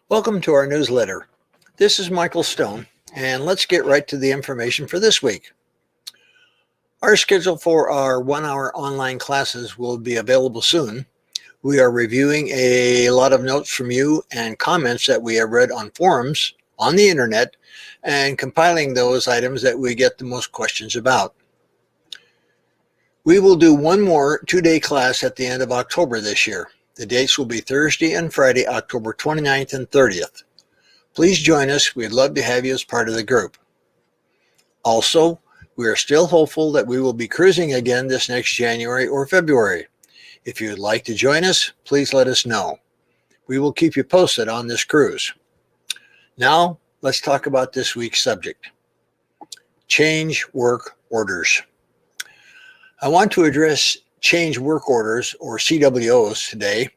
Welcome to our newsletter. This is Michael Stone, and let's get right to the information for this week. Our schedule for our 1-hour online classes will be available soon. We are reviewing a lot of notes from you and comments that we have read on forums on the internet and compiling those items that we get the most questions about. We will do one more 2-day class at the end of October this year. The dates will be Thursday and Friday, October 29th and 30th. Please join us. We'd love to have you as part of the group. Also, we are still hopeful that we will be cruising again this next January or February. If you would like to join us, please let us know. We will keep you posted on this cruise. Now, let's talk about this week's subject. Change work orders. I want to address change work orders, or CWOs, today,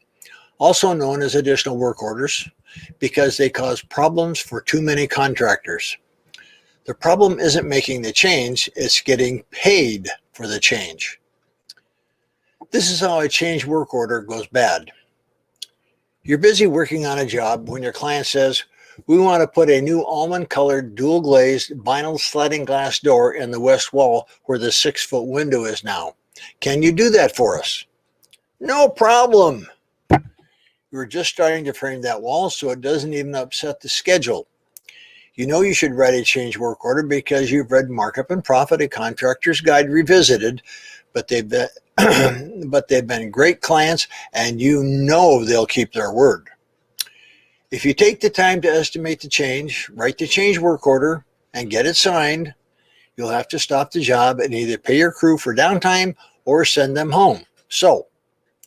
also known as additional work orders, because they cause problems for too many contractors. The problem isn't making the change, it's getting paid for the change. This is how a change work order goes bad. You're busy working on a job when your client says, "We want to put a new almond-colored, dual-glazed vinyl sliding glass door in the west wall where the 6-foot window is now. Can you do that for us?" "No problem." You're just starting to frame that wall so it doesn't even upset the schedule. You know you should write a change work order because you've read Markup and Profit, a Contractor's Guide Revisited, but they've been great clients and you know they'll keep their word. If you take the time to estimate the change, write the change work order, and get it signed, you'll have to stop the job and either pay your crew for downtime or send them home. So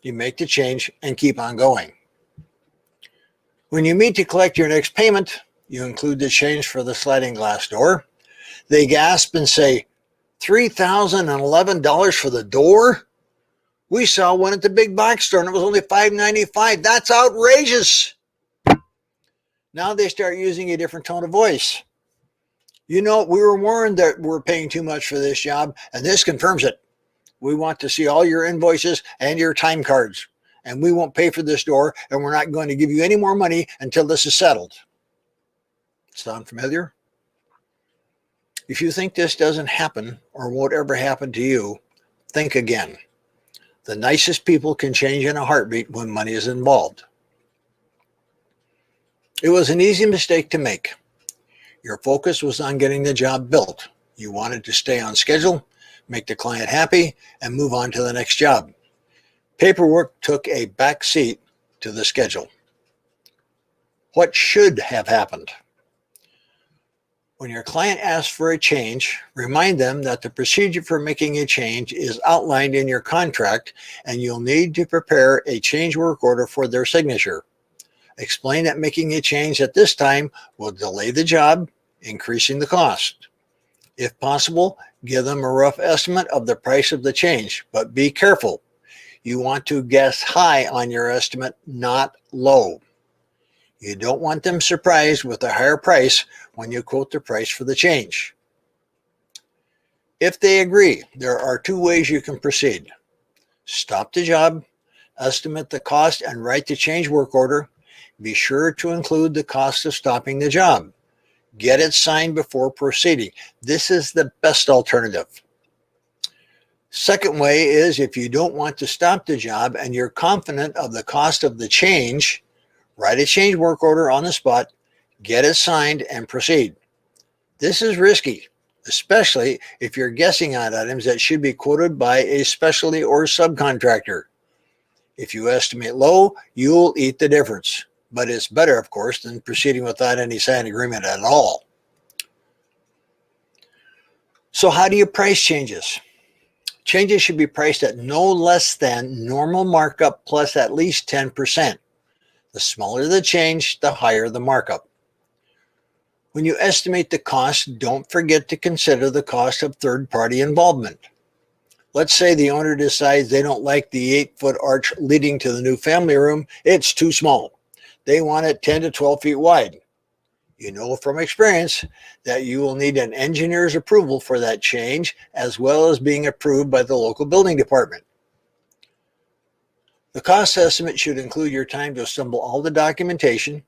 you make the change and keep on going. When you meet to collect your next payment, you include the change for the sliding glass door. They gasp and say, $3,011 for the door? We saw one at the big box store and it was only $595. That's outrageous. Now they start using a different tone of voice. "You know, we were warned that we're paying too much for this job, and this confirms it. We want to see all your invoices and your time cards, and we won't pay for this door, and we're not going to give you any more money until this is settled." Sound familiar? If you think this doesn't happen or won't ever happen to you, think again. The nicest people can change in a heartbeat when money is involved. It was an easy mistake to make. Your focus was on getting the job built. You wanted to stay on schedule, make the client happy, and move on to the next job. Paperwork took a back seat to the schedule. What should have happened? When your client asks for a change, remind them that the procedure for making a change is outlined in your contract and you'll need to prepare a change work order for their signature. Explain that making a change at this time will delay the job, increasing the cost. If possible, give them a rough estimate of the price of the change, but be careful. You want to guess high on your estimate, not low. You don't want them surprised with a higher price when you quote the price for the change. If they agree, there are 2 ways you can proceed. Stop the job, estimate the cost, and write the change work order. Be sure to include the cost of stopping the job. Get it signed before proceeding. This is the best alternative. Second way is if you don't want to stop the job and you're confident of the cost of the change, write a change work order on the spot, get it signed, and proceed. This is risky, especially if you're guessing on items that should be quoted by a specialty or subcontractor. If you estimate low, you'll eat the difference. But it's better, of course, than proceeding without any signed agreement at all. So how do you price changes? Changes should be priced at no less than normal markup plus at least 10%. The smaller the change, the higher the markup. When you estimate the cost, don't forget to consider the cost of third-party involvement. Let's say the owner decides they don't like the 8-foot arch leading to the new family room. It's too small. They want it 10 to 12 feet wide. You know from experience that you will need an engineer's approval for that change, as well as being approved by the local building department. The cost estimate should include your time to assemble all the documentation,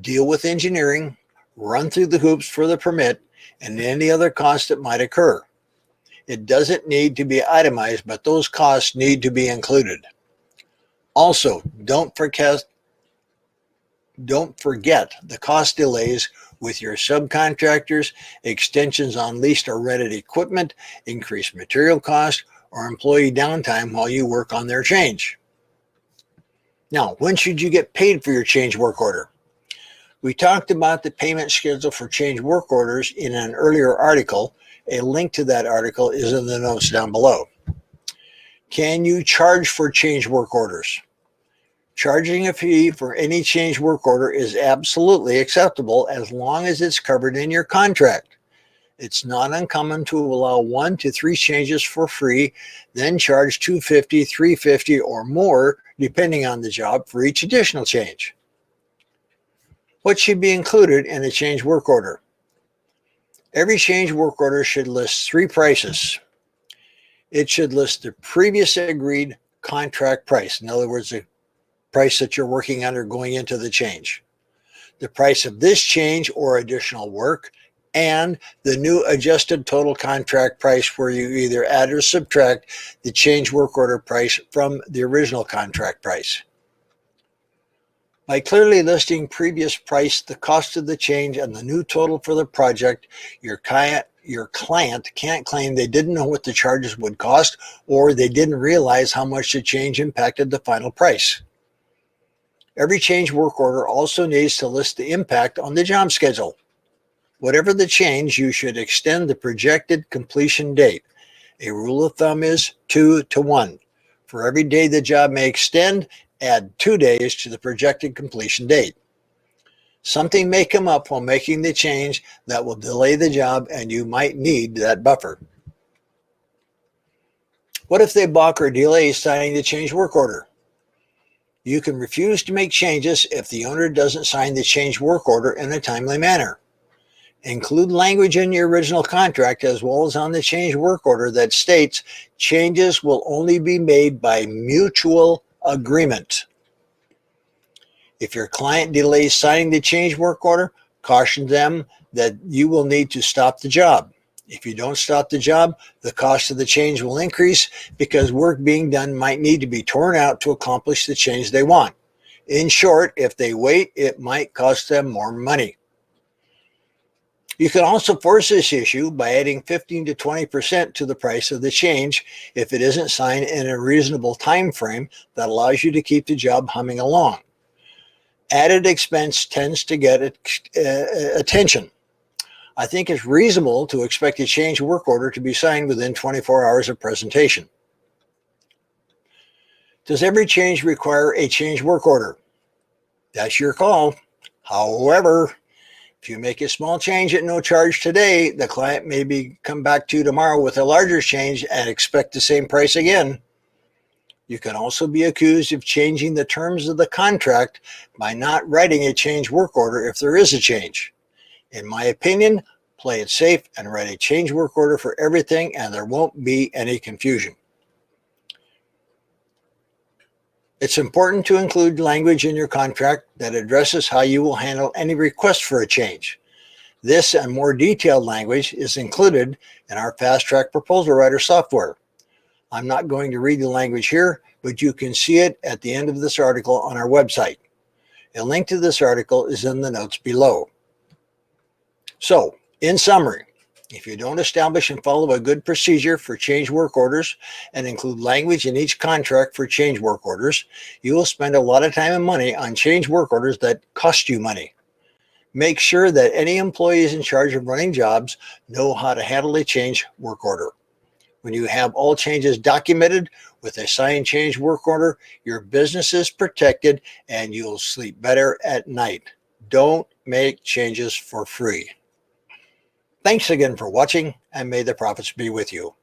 deal with engineering, run through the hoops for the permit, and any other costs that might occur. It doesn't need to be itemized, but those costs need to be included. Also, don't forget the cost delays with your subcontractors, extensions on leased or rented equipment, increased material cost, or employee downtime while you work on their change. Now, when should you get paid for your change work order? We talked about the payment schedule for change work orders in an earlier article. A link to that article is in the notes down below. Can you charge for change work orders? Charging a fee for any change work order is absolutely acceptable as long as it's covered in your contract. It's not uncommon to allow 1 to 3 changes for free, then charge $250, $350, or more, depending on the job, for each additional change. What should be included in a change work order? Every change work order should list 3 prices. It should list the previous agreed contract price. In other words, the price that you're working under going into the change, the price of this change or additional work, and the new adjusted total contract price where you either add or subtract the change work order price from the original contract price. By clearly listing previous price, the cost of the change, and the new total for the project, your client can't claim they didn't know what the charges would cost or they didn't realize how much the change impacted the final price. Every change work order also needs to list the impact on the job schedule. Whatever the change, you should extend the projected completion date. A rule of thumb is 2 to 1. For every day the job may extend, add 2 days to the projected completion date. Something may come up while making the change that will delay the job, and you might need that buffer. What if they balk or delay signing the change work order? You can refuse to make changes if the owner doesn't sign the change work order in a timely manner. Include language in your original contract as well as on the change work order that states changes will only be made by mutual agreement. If your client delays signing the change work order, caution them that you will need to stop the job. If you don't stop the job, the cost of the change will increase because work being done might need to be torn out to accomplish the change they want. In short, if they wait, it might cost them more money. You can also force this issue by adding 15 to 20% to the price of the change if it isn't signed in a reasonable time frame that allows you to keep the job humming along. Added expense tends to get attention. I think it's reasonable to expect a change work order to be signed within 24 hours of presentation. Does every change require a change work order? That's your call. However, if you make a small change at no charge today, the client may come back to you tomorrow with a larger change and expect the same price again. You can also be accused of changing the terms of the contract by not writing a change work order if there is a change. In my opinion, play it safe and write a change work order for everything, and there won't be any confusion. It's important to include language in your contract that addresses how you will handle any request for a change. This and more detailed language is included in our Fast Track Proposal Writer software. I'm not going to read the language here, but you can see it at the end of this article on our website. A link to this article is in the notes below. So, in summary, if you don't establish and follow a good procedure for change work orders and include language in each contract for change work orders, you will spend a lot of time and money on change work orders that cost you money. Make sure that any employees in charge of running jobs know how to handle a change work order. When you have all changes documented with a signed change work order, your business is protected and you'll sleep better at night. Don't make changes for free. Thanks again for watching, and may the profits be with you.